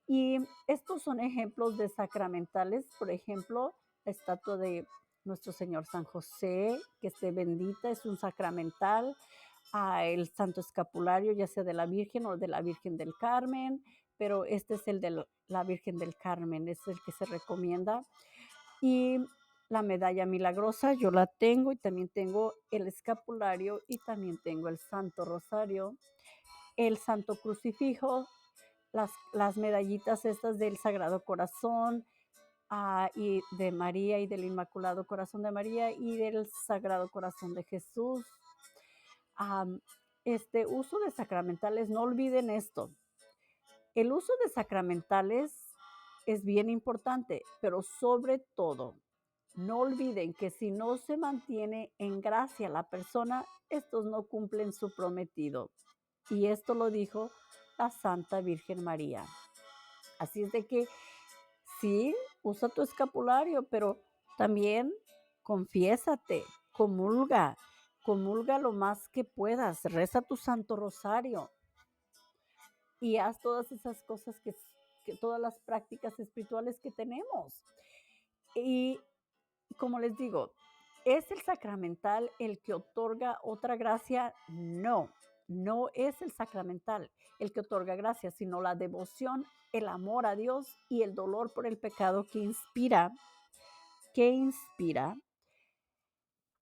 Y estos son ejemplos de sacramentales, por ejemplo, la estatua de nuestro Señor San José, que esté bendita, es un sacramental, el Santo Escapulario, ya sea de la Virgen o de la Virgen del Carmen, pero este es el de la Virgen del Carmen, es el que se recomienda. Y la medalla milagrosa, yo la tengo y también tengo el escapulario y también tengo el Santo Rosario, el Santo Crucifijo, las medallitas estas del Sagrado Corazón, y de María y del Inmaculado Corazón de María y del Sagrado Corazón de Jesús. Am, uso de sacramentales, no olviden esto. El uso de sacramentales es bien importante, pero sobre todo, no olviden que si no se mantiene en gracia la persona, estos no cumplen su prometido. Y esto lo dijo la Santa Virgen María. Así es de que sí, usa tu escapulario, pero también confiésate, comulga, comulga lo más que puedas, reza tu Santo Rosario y haz todas esas cosas que todas las prácticas espirituales que tenemos. Y como les digo, ¿es el sacramental el que otorga otra gracia? No, no es el sacramental el que otorga gracia, sino la devoción, el amor a Dios y el dolor por el pecado que inspira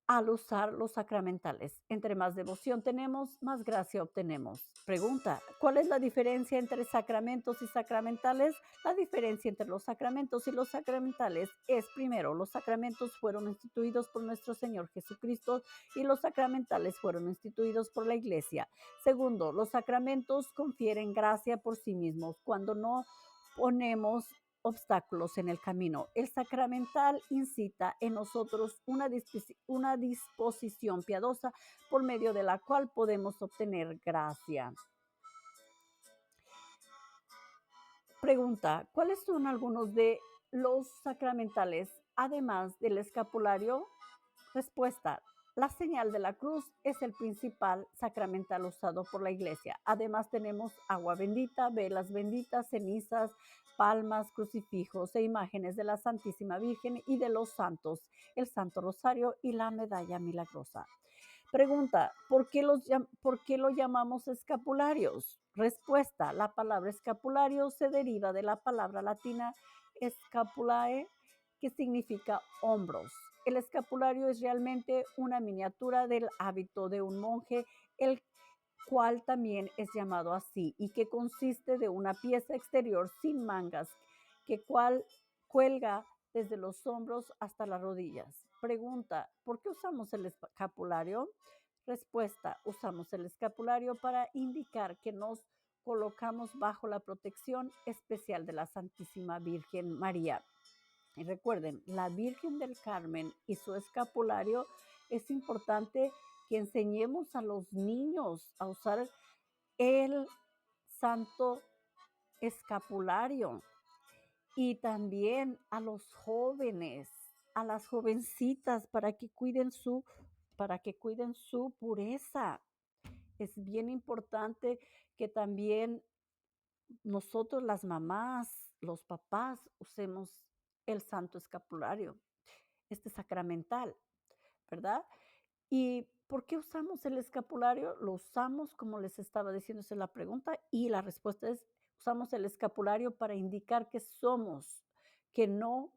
al usar los sacramentales. Entre más devoción tenemos, más gracia obtenemos. Pregunta, ¿cuál es la diferencia entre sacramentos y sacramentales? La diferencia entre los sacramentos y los sacramentales es, primero, los sacramentos fueron instituidos por nuestro Señor Jesucristo y los sacramentales fueron instituidos por la Iglesia. Segundo, los sacramentos confieren gracia por sí mismos cuando no ponemos obstáculos en el camino. El sacramental incita en nosotros una disposición piadosa por medio de la cual podemos obtener gracia. Pregunta, ¿cuáles son algunos de los sacramentales además del escapulario? Respuesta, la señal de la cruz es el principal sacramental usado por la iglesia. Además tenemos agua bendita, velas benditas, cenizas, palmas, crucifijos e imágenes de la Santísima Virgen y de los santos, el Santo Rosario y la medalla milagrosa. Pregunta, ¿por qué lo llamamos escapularios? Respuesta, la palabra escapulario se deriva de la palabra latina scapulae, que significa hombros. El escapulario es realmente una miniatura del hábito de un monje, el cual también es llamado así, y que consiste de una pieza exterior sin mangas, que cuelga desde los hombros hasta las rodillas. Pregunta, ¿por qué usamos el escapulario? Respuesta, usamos el escapulario para indicar que nos colocamos bajo la protección especial de la Santísima Virgen María. Y recuerden, la Virgen del Carmen y su escapulario, es importante que enseñemos a los niños a usar el santo escapulario y también a los jóvenes, a las jovencitas para que cuiden su pureza. Es bien importante que también nosotros, las mamás, los papás, usemos el santo escapulario, sacramental, ¿verdad? ¿Y por qué usamos el escapulario? Lo usamos, como les estaba diciendo, esa es la pregunta, y la respuesta es, usamos el escapulario para indicar que no,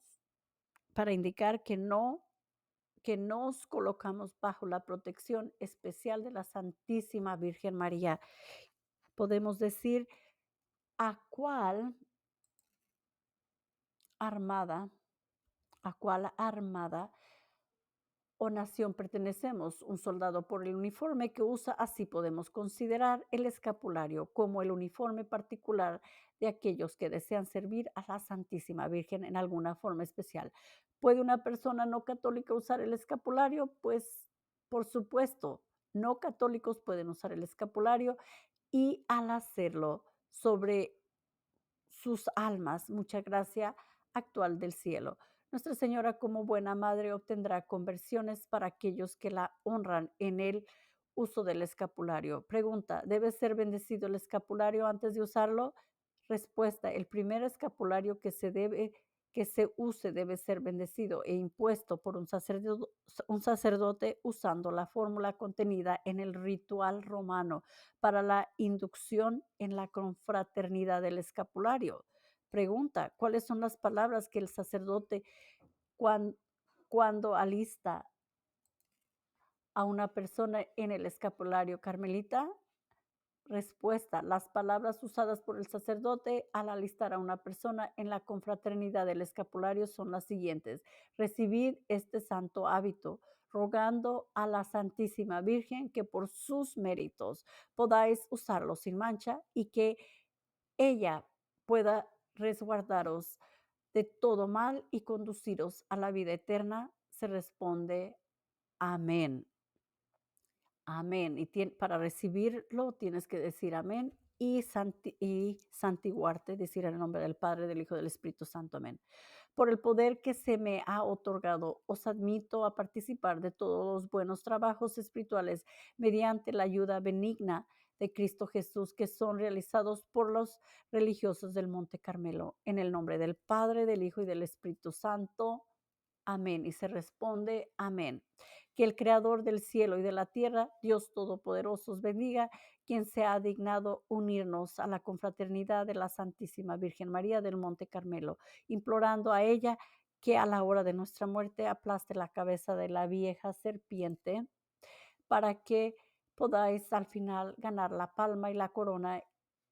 para indicar que nos colocamos bajo la protección especial de la Santísima Virgen María. Podemos decir a cuál armada, a cuál armada o nación pertenecemos. Un soldado por el uniforme que usa, así podemos considerar el escapulario como el uniforme particular de aquellos que desean servir a la Santísima Virgen en alguna forma especial. ¿Puede una persona no católica usar el escapulario? Pues, por supuesto, no católicos pueden usar el escapulario y al hacerlo sobre sus almas, mucha gracia actual del cielo. Nuestra Señora, como buena madre, obtendrá conversiones para aquellos que la honran en el uso del escapulario. Pregunta, ¿debe ser bendecido el escapulario antes de usarlo? Respuesta, el primer escapulario que se debe que se use debe ser bendecido e impuesto por un sacerdote usando la fórmula contenida en el ritual romano para la inducción en la confraternidad del escapulario. Pregunta, ¿cuáles son las palabras que el sacerdote cuan- cuando alista a una persona en el escapulario carmelita? Respuesta: las palabras usadas por el sacerdote al alistar a una persona en la confraternidad del escapulario son las siguientes: recibid este santo hábito, rogando a la Santísima Virgen que por sus méritos podáis usarlo sin mancha y que ella pueda resguardaros de todo mal y conduciros a la vida eterna. Se responde: amén. Amén. Y para recibirlo tienes que decir amén y santiguarte, decir en el nombre del Padre, del Hijo y del Espíritu Santo. Amén. Por el poder que se me ha otorgado, os admito a participar de todos los buenos trabajos espirituales mediante la ayuda benigna de Cristo Jesús que son realizados por los religiosos del Monte Carmelo. En el nombre del Padre, del Hijo y del Espíritu Santo. Amén. Y se responde, amén. Que el Creador del cielo y de la tierra, Dios Todopoderoso, os bendiga, quien se ha dignado unirnos a la confraternidad de la Santísima Virgen María del Monte Carmelo, implorando a ella que a la hora de nuestra muerte aplaste la cabeza de la vieja serpiente para que podáis al final ganar la palma y la corona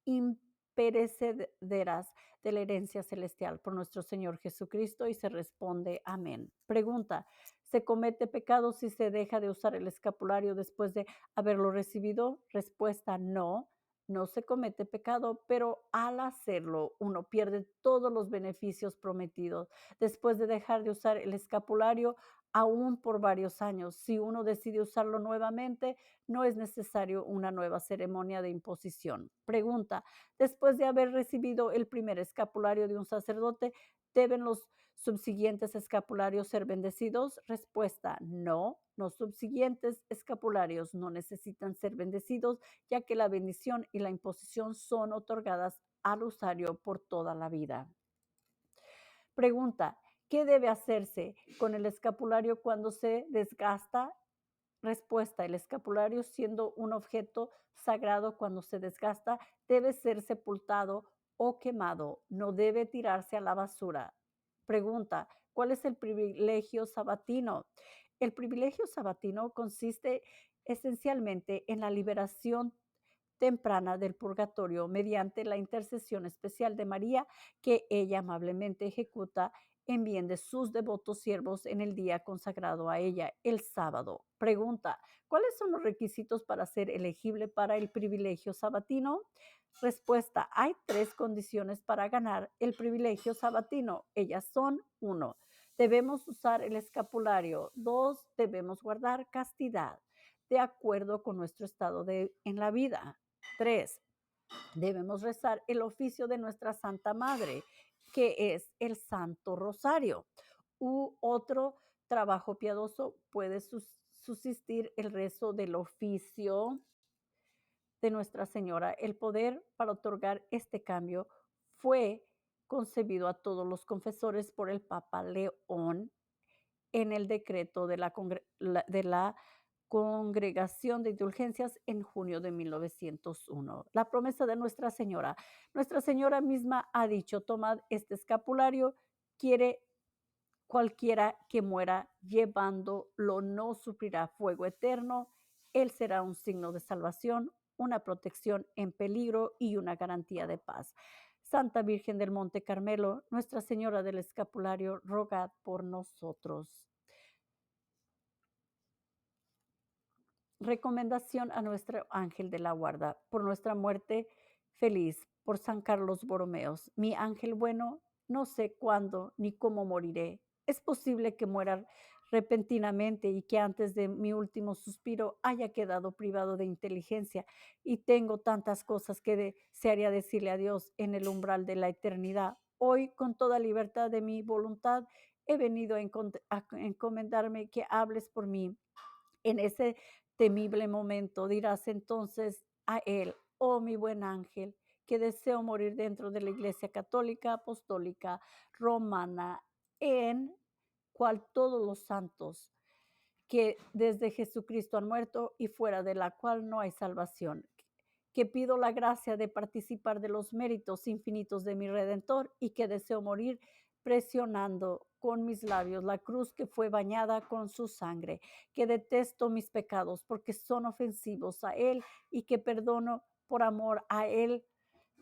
imperecederas de la herencia celestial por nuestro Señor Jesucristo. Y se responde amén. Pregunta: ¿se comete pecado si se deja de usar el escapulario después de haberlo recibido? Respuesta: no. No se comete pecado, pero al hacerlo uno pierde todos los beneficios prometidos. Después de dejar de usar el escapulario, aún por varios años. Si uno decide usarlo nuevamente, no es necesario una nueva ceremonia de imposición. Pregunta: después de haber recibido el primer escapulario de un sacerdote, ¿deben los subsiguientes escapularios ser bendecidos? Respuesta: no. Los subsiguientes escapularios no necesitan ser bendecidos, ya que la bendición y la imposición son otorgadas al usuario por toda la vida. Pregunta: ¿qué debe hacerse con el escapulario cuando se desgasta? Respuesta: el escapulario, siendo un objeto sagrado, cuando se desgasta, debe ser sepultado o quemado, no debe tirarse a la basura. Pregunta: ¿cuál es el privilegio sabatino? El privilegio sabatino consiste esencialmente en la liberación temprana del purgatorio mediante la intercesión especial de María que ella amablemente ejecuta en bien de sus devotos siervos en el día consagrado a ella, el sábado. Pregunta: ¿cuáles son los requisitos para ser elegible para el privilegio sabatino? Respuesta: hay 3 condiciones para ganar el privilegio sabatino. Ellas son: 1, debemos usar el escapulario; 2, debemos guardar castidad de acuerdo con nuestro estado en la vida; 3, debemos rezar el oficio de nuestra Santa Madre, que es el Santo Rosario. U otro trabajo piadoso puede subsistir el rezo del oficio de Nuestra Señora. El poder para otorgar este cambio fue concebido a todos los confesores por el Papa León en el decreto de la Congregación de Indulgencias en junio de 1901. La promesa de Nuestra Señora. Nuestra Señora misma ha dicho: tomad este escapulario, quiere cualquiera que muera llevándolo no sufrirá fuego eterno. Él será un signo de salvación, una protección en peligro y una garantía de paz. Santa Virgen del Monte Carmelo, Nuestra Señora del Escapulario, rogad por nosotros. Recomendación a nuestro ángel de la guarda. Por nuestra muerte feliz, por San Carlos Borromeos, mi ángel bueno, no sé cuándo ni cómo moriré. Es posible que muera repentinamente y que antes de mi último suspiro haya quedado privado de inteligencia, y tengo tantas cosas que desearía decirle a Dios en el umbral de la eternidad. Hoy, con toda libertad de mi voluntad, he venido a encomendarme que hables por mí. En ese temible momento dirás entonces a él: oh mi buen ángel, que deseo morir dentro de la Iglesia Católica, Apostólica, Romana, en cual todos los santos que desde Jesucristo han muerto y fuera de la cual no hay salvación, que pido la gracia de participar de los méritos infinitos de mi Redentor y que deseo morir presionando con mis labios la cruz que fue bañada con su sangre, que detesto mis pecados porque son ofensivos a Él y que perdono por amor a Él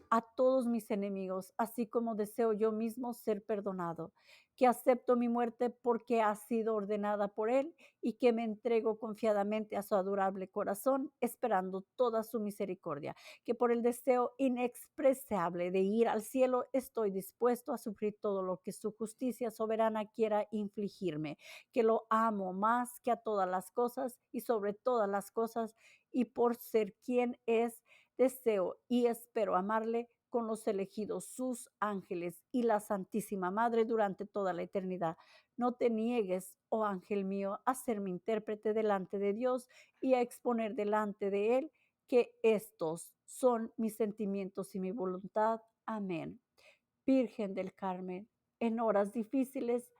a todos mis enemigos, así como deseo yo mismo ser perdonado, que acepto mi muerte porque ha sido ordenada por Él y que me entrego confiadamente a su adorable corazón, esperando toda su misericordia, que por el deseo inexpresable de ir al cielo estoy dispuesto a sufrir todo lo que su justicia soberana quiera infligirme, que lo amo más que a todas las cosas y sobre todas las cosas, y por ser quien es, deseo y espero amarle con los elegidos, sus ángeles y la Santísima Madre durante toda la eternidad. No te niegues, oh ángel mío, a ser mi intérprete delante de Dios y a exponer delante de Él que estos son mis sentimientos y mi voluntad. Amén. Virgen del Carmen, en horas difíciles,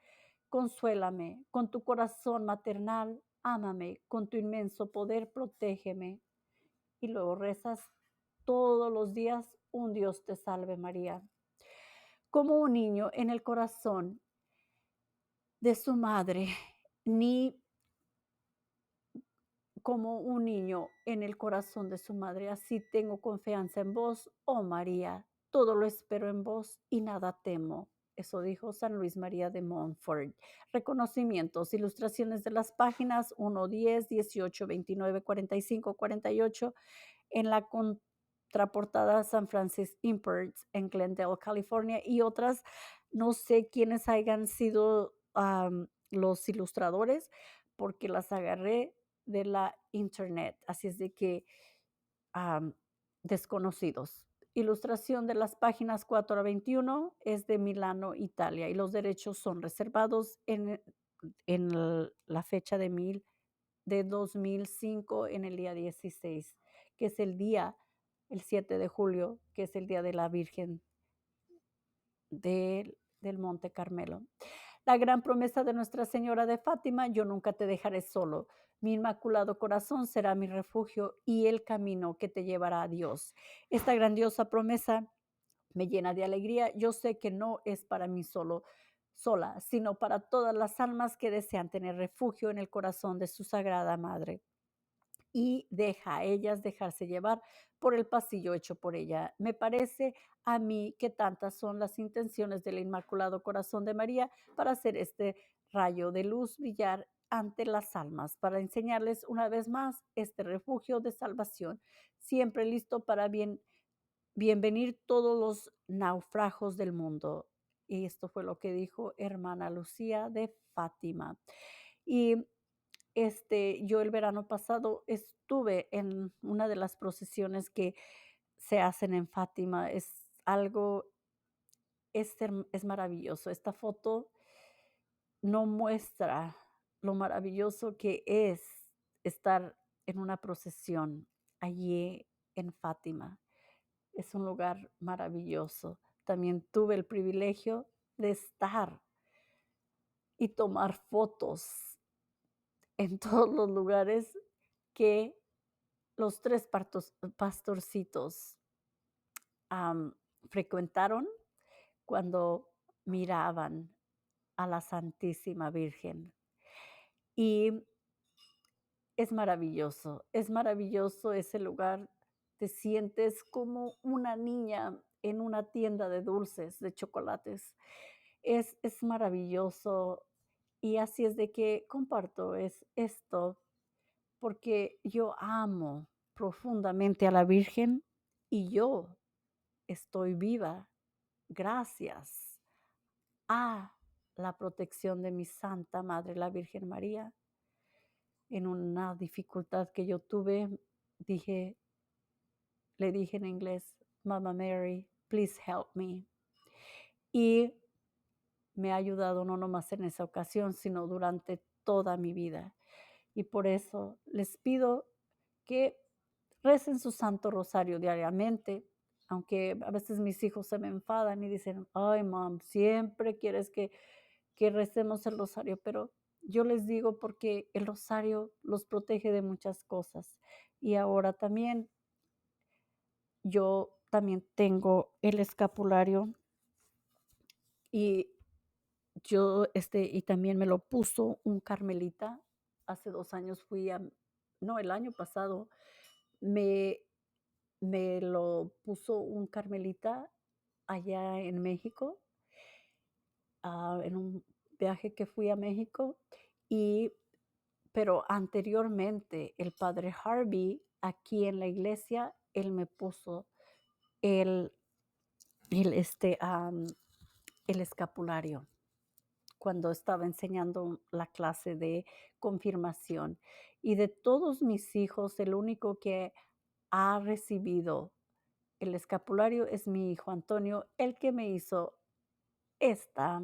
consuélame con tu corazón maternal, ámame con tu inmenso poder, protégeme. Y luego rezas todos los días, un Dios te salve María. Como un niño en el corazón de su madre, ni como un niño en el corazón de su madre, así tengo confianza en vos, oh María, todo lo espero en vos y nada temo. Eso dijo San Luis María de Montfort. Reconocimientos, ilustraciones de las páginas 1, 10, 18, 29, 45, 48 en la contraportada San Francis Imports en Glendale, California, y otras, no sé quiénes hayan sido los ilustradores, porque las agarré de la internet, así es de que am, desconocidos. Ilustración de las páginas 4 a 21 es de Milano, Italia, y los derechos son reservados en la fecha de 2005 en el día 16, que es el 7 de julio, que es el día de la Virgen del Monte Carmelo. La gran promesa de Nuestra Señora de Fátima: yo nunca te dejaré solo. Mi inmaculado corazón será mi refugio y el camino que te llevará a Dios. Esta grandiosa promesa me llena de alegría. Yo sé que no es para mí sola, sino para todas las almas que desean tener refugio en el corazón de su Sagrada Madre, y deja a ellas dejarse llevar por el pasillo hecho por ella. Me parece a mí que tantas son las intenciones del Inmaculado Corazón de María para hacer este rayo de luz brillar ante las almas, para enseñarles una vez más este refugio de salvación, siempre listo para bienvenir todos los naufragos del mundo. Y esto fue lo que dijo hermana Lucía de Fátima. Y yo el verano pasado estuve en una de las procesiones que se hacen en Fátima. Es algo, es maravilloso. Esta foto no muestra lo maravilloso que es estar en una procesión allí en Fátima. Es un lugar maravilloso. También tuve el privilegio de estar y tomar fotos en todos los lugares que los 3 pastorcitos, frecuentaron cuando miraban a la Santísima Virgen. Y es maravilloso ese lugar. Te sientes como una niña en una tienda de dulces, de chocolates. Es maravilloso, y así es de que comparto esto porque yo amo profundamente a la Virgen y yo estoy viva gracias a la protección de mi Santa Madre, la Virgen María. En una dificultad que yo tuve, dije, le dije en inglés, Mama Mary, please help me. Y me ha ayudado no nomás en esa ocasión, sino durante toda mi vida. Y por eso les pido que recen su Santo Rosario diariamente, aunque a veces mis hijos se me enfadan y dicen: "Ay, mom, siempre quieres que recemos el rosario", pero yo les digo porque el rosario los protege de muchas cosas. Y ahora también, yo también tengo el escapulario y y también me lo puso un carmelita. Hace 2 años fui a no, el año pasado me me lo puso un carmelita allá en México, en un viaje que fui a México, y pero anteriormente el padre Harvey, aquí en la iglesia, él me puso el el, el escapulario cuando estaba enseñando la clase de confirmación. Y de todos mis hijos, el único que ha recibido el escapulario es mi hijo Antonio, el que me hizo esta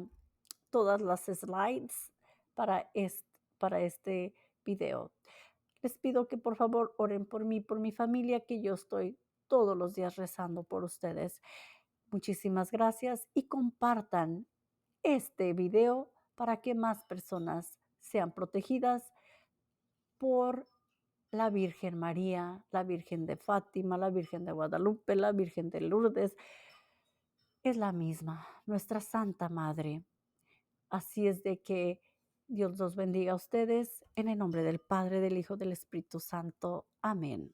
todas las slides para para este video. Les pido que por favor oren por mí, por mi familia, que yo estoy todos los días rezando por ustedes. Muchísimas gracias y compartan este video para que más personas sean protegidas por la Virgen María, la Virgen de Fátima, la Virgen de Guadalupe, la Virgen de Lourdes. Es la misma, nuestra Santa Madre. Así es de que Dios los bendiga a ustedes en el nombre del Padre, del Hijo, del Espíritu Santo. Amén.